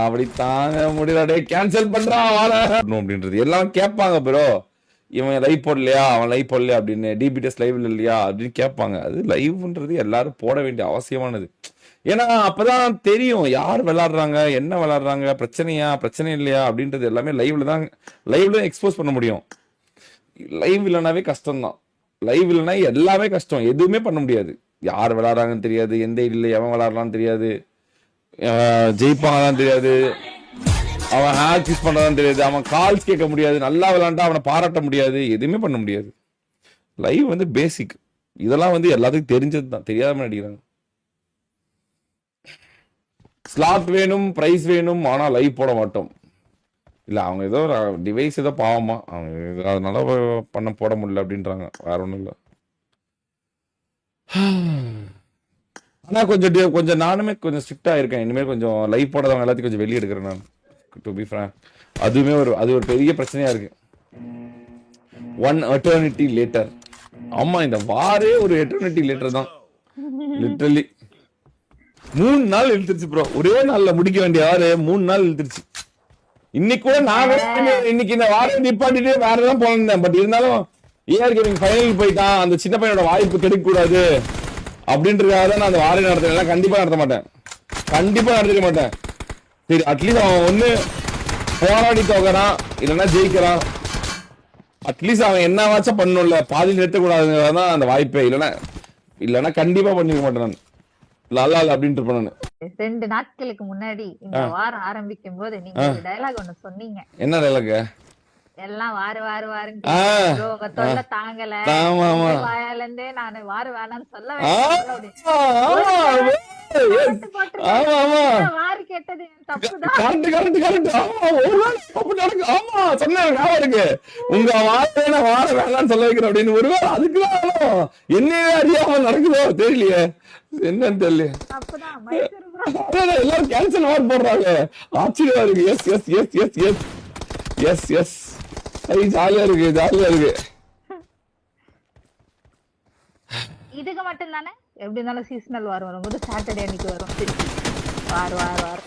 அப்படி தாங்க முடியல, கேன்சல் பண்றான் அப்படின்றது எல்லாம் கேட்பாங்க ப்ரோ. இவன் லைவ் போடலையா, அவன் லைவ் போடலையா அப்படின்னு, டிபிடிஎஸ் லைவ்ல இல்லையா அப்படின்னு கேட்பாங்க. அது லைவ்ன்றது எல்லாரும் போட வேண்டிய அவசியமானது. ஏன்னா அப்பதான் தெரியும் யார் விளையாடுறாங்க, என்ன விளையாடுறாங்க, பிரச்சனையா பிரச்சனை இல்லையா அப்படின்றது எல்லாமே லைவ்ல எக்ஸ்போஸ் பண்ண முடியும். லைவ் இல்லைனாவே கஷ்டம்தான். லைவ் இல்லைனா எல்லாமே கஷ்டம், எதுவுமே பண்ண முடியாது. யார் விளையாடுறாங்கன்னு தெரியாது, எந்த இல்லை எவன் விளையாடுறான்னு தெரியாது, ஜெயிப்பாங்கதான் தெரியாது, அவன் ஹேக் யூஸ் பண்றதான் தெரியாது, அவன் கால்ஸ் கேட்க முடியாது, நல்லா விளையாண்டா அவனை பாராட்ட முடியாது, எதுவுமே பண்ண முடியாது. லைவ் பேசிக். இதெல்லாம் எல்லாத்துக்கும் தெரிஞ்சது தான், தெரியாம நடிக்கிறாங்க. ஸ்லாட் வேணும், பிரைஸ் வேணும், ஆனா லைவ் போட மாட்டோம். இல்ல அவங்க ஏதோ டிவைஸ் ஏதோ பாவமா, அவங்க அதனால போட முடியல அப்படின்றாங்க, வேற ஒண்ணும் இல்ல. ஆனா கொஞ்சம் நானுமே கொஞ்சம் ஸ்ட்ரிக்டா இருக்கேன். இனிமேல் கொஞ்சம் லைவ் போடாதவங்க எல்லாத்தையும் கொஞ்சம் வெளியே எடுக்கிறேன் நான். டு பி ஃப்ராங்க், அது ஒரு பெரிய பிரச்சனையா இருக்கு. One eternity later. ஆமா, இந்த வாரே ஒரு எட்டர்னிட்டி லேட்டர் தான். லிட்டரலி 3 நாள் இழுத்துருச்சு ப்ரோ. ஒரே நாள்ல முடிக்க வேண்டிய வாரு 3 நாள் இழுத்துருச்சு. இன்னைக்கு கூட நான் இன்னைக்கு இந்த வாரம் நிப்பாட்டிட்டு வேற ஏதாவது போனேன். பட் இருந்தாலும் ஏஆர்கேமிங் ஃபைனல் போயிட்டான், அந்த சின்ன பையனோட வாய்ப்பு கிடைக்க கூடாது அப்படின்றதுக்காக தான் நான் அந்த வாரம் நடத்துறேன். கண்டிப்பா நடத்த மாட்டேன், கண்டிப்பா நடத்திக்க மாட்டேன். சரி, அட்லீஸ்ட் அவன் ஒண்ணு போராடி தோக்கறான், இல்லைன்னா ஜெயிக்கிறான். அட்லீஸ்ட் அவன் என்னவாச்சும் பண்ணும்ல, பாதி நிறுத்தக்கூடாதுதான் அந்த வாய்ப்பே. இல்லைன்னா கண்டிப்பா பண்ணிக்க மாட்டேன் நான். லாலா அப்படின்ட்டு போனேன். 2 நாட்களுக்கு முன்னாடி இந்த வாரம் ஆரம்பிக்கும் போது நீங்க ஒரு டயலாக் ஒன்னு சொன்னீங்க. என்ன டயலாக்? எல்லாம் வாருன்னு உங்க தொல்லை தாங்கல, வாயாலந்தே நான் வாரு வேணான்னு சொல்ல வாரு கேட்டது உங்க வார வேணான்னு சொல்ல வைக்கிற அப்படின்னு. ஒருவேளை அதுக்குதான் என்னையே அறியாம நடக்குதோ தெரியலையே, என்னன்னு தெரியல. எல்லாரும் கேன்சல் வார் போடுறாங்க, ஆச்சரியமா இருக்கு. Yes yes yes yes yes yes yes ஜாலியா இருக்கு, ஜாலியா இருக்கு. இதுக்கு மட்டும் தானே, எப்படி இருந்தாலும் சீசனல் வார் வரும்போது சாட்டர்டே அன்னைக்கு வரும் திருப்பி வார்.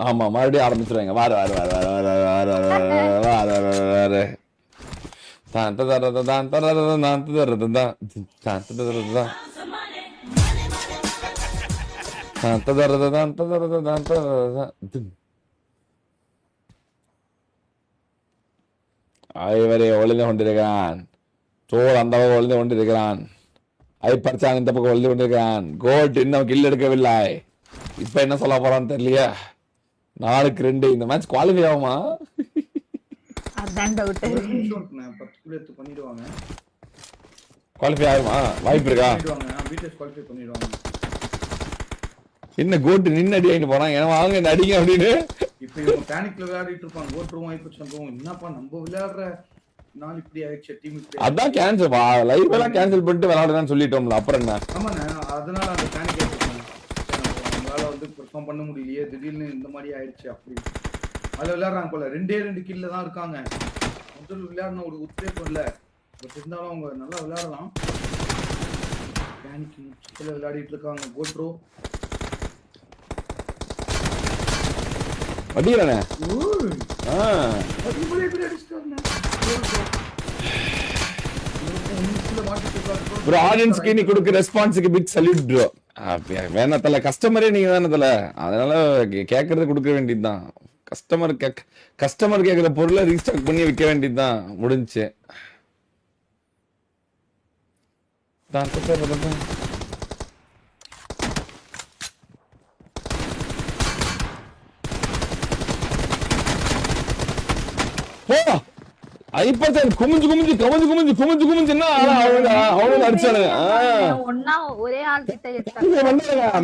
ஆமா, மறுபடியும் ஆரம்பிச்சிருவாங்க. வார ஐவரை ஒளிந்து கொண்டிருக்கிறான், சோழ் அந்த பக்கம் ஒளிந்து கொண்டிருக்கிறான், ஐப்பர்ச்சான் இந்த பக்கம் ஒளிந்து கொண்டிருக்கிறான். கோட் இன்னும் கில் எடுக்கவில்லை. இப்ப என்ன சொல்ல போறான்னு தெரியலையா. 4-2 இந்த மேட்ச் குவாலிஃபை ஆகுமா? குவாலிஃபை ஆகுமா? வாய்ப்பு இருக்கா? என்ன கோட் நின்று அடி ஆகிட்டு போறான், ஏன்னா வாங்க இந்த அடிங்க அப்படின்னு. இப்ப இவங்க பேனிக்ல விளையாடிட்டு இருப்பாங்க. கோட்ருவோம் ஐப்பர்ச்சான் என்னப்பா நம்ம விளையாடுற நாள் இப்படி ஆயிடுச்சு, டீம் அதான் கேன்சல் லைவ் எல்லாம் கேன்சல் பண்ணிட்டு விளையாடுறேன்னு சொல்லிட்டோம்ல, அப்புறம் என்ன. ஆமாண்ணே, அதனால அந்த பேனிக் நம்மளால பெர்ஃபார்ம் பண்ண முடியலையே, திடீர்னு இந்த மாதிரி ஆயிடுச்சு அப்படி. அதில் விளையாடுறாங்க போல, 2 கில்ல தான் இருக்காங்க. முதல் விளையாடின ஒரு உத்வேகம் இல்லை, பட் இருந்தாலும் அவங்க நல்லா விளையாடலாம். பேனிக் சுற்றில விளையாடிட்டு இருக்காங்க. கோட்ரோ அடிக்கிறானே. ப்ரோ ஆடியன்ஸ்க்கு நீ கொடுக்க ரெஸ்பான்ஸுக்கு பிக் சல்யூட் ப்ரோ. வேணாத்தல கஸ்டமரே நீங்க தானே தல, அதனால கேட்கறத கொடுக்க வேண்டியதுதான். கஸ்டமர் கேட்கற பொருளை ரீஸ்டாக் பண்ணி விற்க வேண்டியதுதான், முடிஞ்சு. ஐப்பர்சன் குமிஞ்சு என்ன அவனும் அடிச்சானுங்க.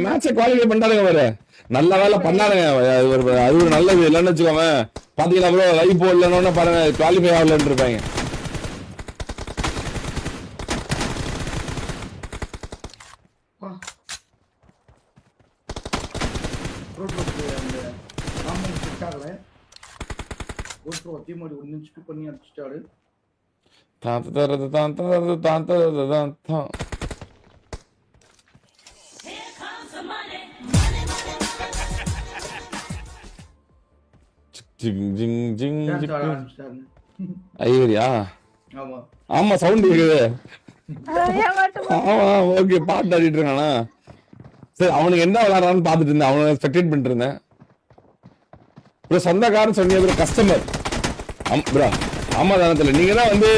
மேட்சை குவாலிஃபை பண்ணானுங்க பாரு, நல்ல வேலை பண்ணானுங்க. அது ஒரு நல்லது இல்லைன்னு வச்சுக்கோங்க. பாத்தீங்கன்னா ப்ரோ லைவ் போடலன்னு பாருங்க, குவாலிஃபை ஆகலன்னு இருப்பாங்க. தான் தரது தான் தரது தான் தரது தான் தான். ஜிங் ஜிங் ஜிங் டான்ஸ் ஜிங். ஆட ஆரம்பிச்சிட்டாருங்க. ஐயரியா ஆமா ஆமா சவுண்ட் கேக்குது. ஏன் மட்டும் ஆமா ஓகே பாட்டு ஆடிட்டு இருக்கானா. சரி அவனுக்கு என்ன விளையாடுறான்னு பாத்துட்டு இருந்தேன், அவனை ஸ்பெக்டேட் பண்ணிட்டு இருந்தேன். ப்ரோ சொந்தக்காரன் சொன்னீங்க ப்ரோ, கஸ்டமர் ப்ரோ. ஆமா தானத்துல நீங்க தான் வந்து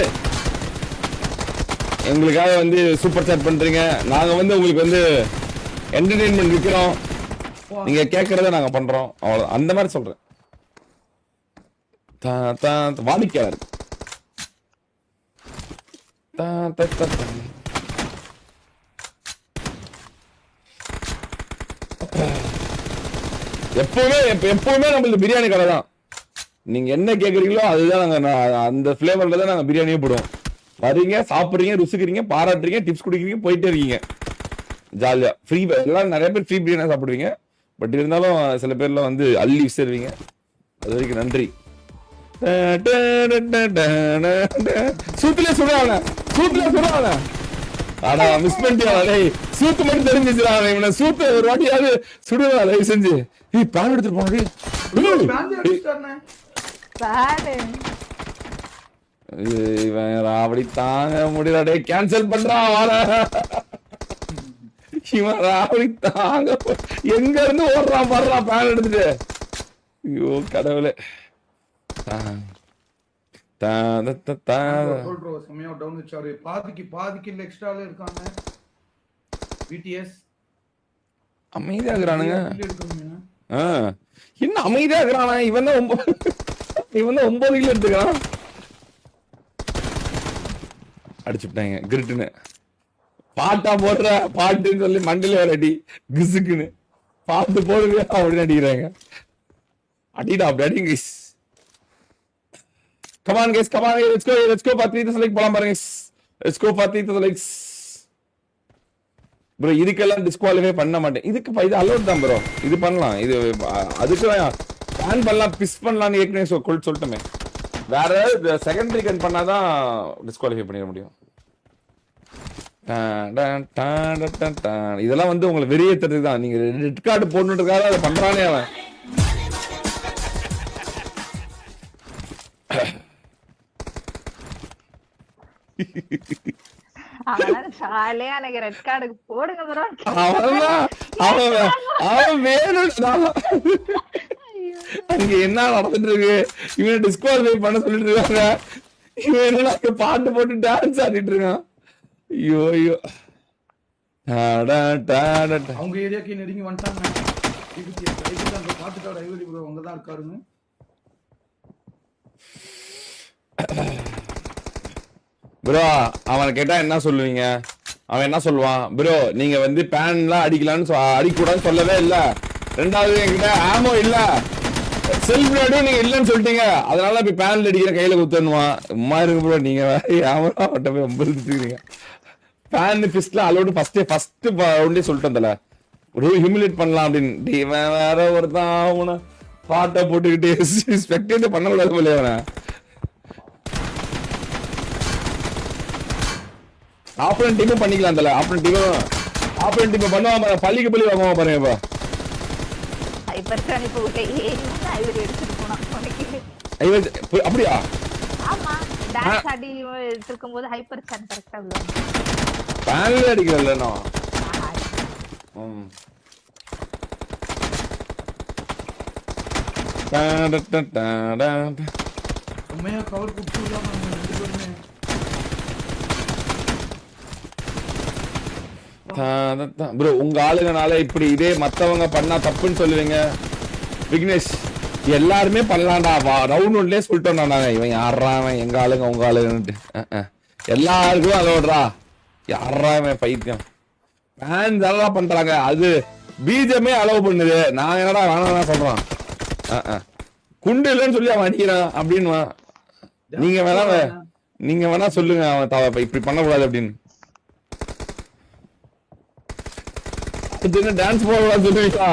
எங்களுக்காக வந்து சூப்பர் சாட் பண்றீங்க, நாங்க வந்து உங்களுக்கு வந்து என்டர்டெயின்மெண்ட் விற்கிறோம், நீங்க கேட்கறத நாங்க பண்றோம், அவ்வளவு அந்த மாதிரி சொல்றேன். வாடிக்கையாளர் எப்பவுமே நம்மளுக்கு பிரியாணி கடை தான். நீங்க என்ன கேக்குறீங்களோ அதுதான் நாங்க அந்த பிளேவர்ல தான் நாங்க பிரியாணியே போடுவோம். வரீங்க, சாப்பிடுறீங்க, ருசிக்கிறீங்க, பாராட்டுறீங்க, டிப்ஸ் குடிக்கிறீங்க, போயிட்டே இருக்கீங்க ஜாலியா. ஃப்ரீ எல்லாம் நிறைய பேர் ஃப்ரீ பிரியாணி சாப்பிடுவீங்க. பட் இருந்தாலும் சில பேர்லாம் வந்து அள்ளி விசிறுவீங்க. அது வரைக்கும் நன்றி. சூத்துல சுடாவன ஆனா மிஸ் பண்ணிட்டானே. சூத்து மட்டும் தெரிஞ்சிச்சுறான் இவனை. சூத்து ஒரு வாட்டியாவது சுடுவா தயவு செஞ்சு. பிளான் எடுத்துட்டு போனடி. இவன் ராவடி தாங்க முடியல. கேன்சல் பண்றான் வாழ. இவன் ராவடி தாங்க எங்க இருந்து ஓடுறான் பாடுறான் பிளான் எடுத்துட்டு. ஐயோ கடவுளே. அமைதியா இருக்கிறானுங்க. என்ன அமைதியா இருக்கிறானா இவன் தான் 9 கிலோ எடுத்துக்கிறான். அடிச்சுட்டாங்க கிரிட்டுன்னு. பாட்டா போடுற பாட்டுன்னு சொல்லி மண்டில வேற அடி கிசுக்குன்னு. பாட்டு போடுவியா அப்படின்னு அடிக்கிறாங்க. அடிடா அப்படி அடிங்க. Come on guys, let's go for 3000 like போலாம் பாருங்க. Let's go for 3000 likes. bro இதுக்கெல்லாம் டிஸ்குவாலிஃபை பண்ண மாட்டேன். இதுக்கு இது அலோட் தான் bro. இது பண்ணலாம். இது அதுக்கு பேன் பண்ணலாம், பிஸ் பண்ணலாம்னு ஏற்கனவே சொல்லிட்டோமே. வேற செகண்டரி கன் பண்ணாதான் டிஸ்குவாலிஃபை பண்ணிட முடியும். இதெல்லாம் வந்து உங்களை வெறியேத்துறதுக்கு தான். நீங்க ரெட் கார்டு போடணுன்றதுக்காக அதை பண்றானே அவன். அங்க என்ன நடந்துட்டு இருக்கு, இவன் டிஸ்குவாலிஃபை பண்ண சொல்லிட்டு இருக்காங்க. இவன் என்ன பாட்டு போட்டு டான்ஸ் ஆடிட்டு இருக்கான். ஐயோ ஐயோ. அவங்க ஏரியாக்கு நெருங்கி வந்துட்டாங்க. பாத்துட்டோட ஐவரி ப்ரோ அங்கதான் இருக்காருங்க. ப்ரோ அவனை கேட்டா என்ன சொல்லுவீங்க? அவன் என்ன சொல்லுவான்? ப்ரோ நீங்க வந்து பேன்லாம் அடிக்கலான்னு அடிக்கூடாதுன்னு சொல்லவே இல்லை. ரெண்டாவது என்கிட்ட ஆமோ இல்ல, செல்ஃப் ரேடும் நீங்க இல்லன்னு சொல்லிட்டீங்க, அதனால இப்ப பேன்ல அடிக்கிற கையில குத்தணுவான். சும்மா இருக்கு ப்ரோ. நீங்க ஆமோ அவட்ட போய் 50 எடுத்துக்கிறீங்க. பேன் பிஸ்ட்ல அலோடு ஃபர்ஸ்ட் ரவுண்டே சொல்லிட்டு வந்தல ஒரு ஹியூமிலேட் பண்ணலாம் அப்படின்னு. வேற ஒருத்தான் அவனை பாட்டை போட்டுக்கிட்டு ஸ்பெக்டேட் பண்ண கூடாது போல. அவனை ஆப்பரன் டீமும் பண்ணிக்கலாம். தல ஆப்பரன் டீம் பண்ணுவாங்க. பள்ளிக்கு பள்ளி வாங்குவாங்க பாருங்க. இப்ப ஹைப்பர்சானிக் போட்டே ஐவரி எடுத்துட்டு போனான் உனக்கு. அப்படியா? ஆமா டான்ஸ் ஆடி இருக்கும்போது ஹைப்பர்சானிக் கரெக்ட்டா விழும். பேன்ல அடிக்கல நான். உண்மையா கவர் கொடுத்துடலாம் ரெண்டு பேருமே. ப்ரோ உங்க ஆளுங்கனால இப்படி இதே மத்தவங்க பண்ணா தப்புன்னு சொல்லுவீங்க. விக்னேஷ் எல்லாருமே பண்ணலாம்டா. ரவுண்ட் ஒன்லயே சொல்லிட்டோம் நாங்க. இவன் யாரா அவன், எங்க ஆளுங்க உங்க ஆளுங்கன்ட்டு. எல்லாருக்கும் அலோடுறா. யாரா இவன் பைத்தியம். ஃபேன்ஸ் எல்லாம் பண்றாங்க. அது பீஜமே அலோவ் பண்ணுது. நான் என்னடா வேணாம் சொல்றான். குண்டு இல்லைன்னு சொல்லி அவன் அடிக்கிறான் அப்படின்னு. நீங்க வேணா சொல்லுங்க அவன் இப்படி பண்ணக்கூடாது அப்படின்னு. டான்ஸ் போடலாம் சொல்லுவீங்களா?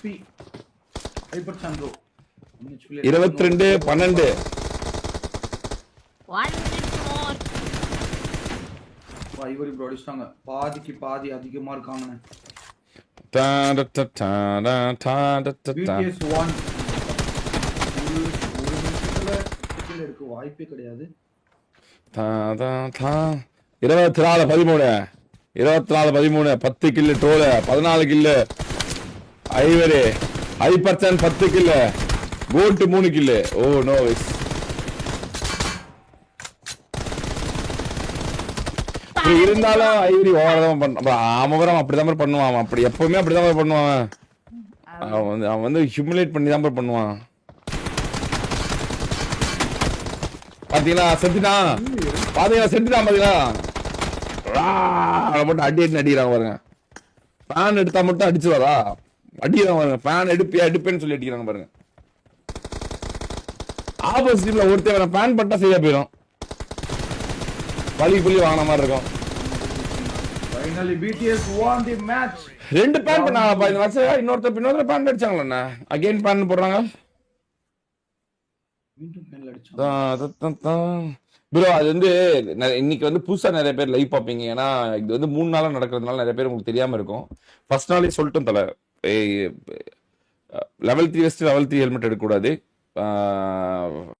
ஹெச்பி ஹைப்பர் சான் ப்ரோ 22-12 1 minute more. ஐவரி ப்ரோ அடிச்சிட்டாங்க. பாதிக்கு பாதி அதிகமா இருக்காங்கண்ணே. BTS 1 ஒரு நிமிஷத்துல கில் எடுக்க வாய்ப்பே கிடையாது. 24-13 10 கில்லு ட்ரோல 14 கில்லு ஐவரி ஹைப்பர்சன் 10 கில்லு கோட் 3 கில்லு. ஓ நோ விஸ். இருந்தாலும் ஐவரி ஓவரதான் பண்ணான். அவன் அப்படிதான் பண்ணுவான். அப்படி எப்பவுமே அப்படிதான் பண்ணுவான். அவன் வந்து ஹியூமிலேட் பண்ணி தான் பண்ணுவான். பாத்தீங்களா செத்துட்டான். பாத்தீங்களா மட்டும் அடி அடிக்கிறாங்க பாருங்க. ஃபேன் எடுத்தா மட்டும் அடிச்சுவாரா அடிக்கிறாங்க பாருங்க. ஃபேன் எடுப்பேன்னு சொல்லி அடிக்கிறாங்க பாருங்க. ஆப்போசிட்ல ஒருத்தர் ஃபேன் பட்டா சரியா போயிடும். பழி புள்ளி வாங்கின மாதிரி இருக்கும். Finally BTS won the match. 2 pan பண்ணாங்கப்பா இந்த வருஷம். இன்னொருத்தர் பேன் அடிச்சாங்களா? அகைன் பேன் போடுறாங்க. மீண்டும் மேல அடிச்சாங்க. ப்ரோ அது வந்து இன்னைக்கு வந்து புதுசா நிறைய பேர் லைவ் பார்ப்பீங்க. ஏன்னா இது வந்து 3 நாளா நடக்கிறதுனால நிறைய பேர் உங்களுக்கு தெரியாம இருக்கும். ஃபர்ஸ்ட் நாளே சொல்லிட்டோம் தல, level 3 வெஸ்ட் level 3 ஹெல்மெட் எடுக்கக்கூடாது.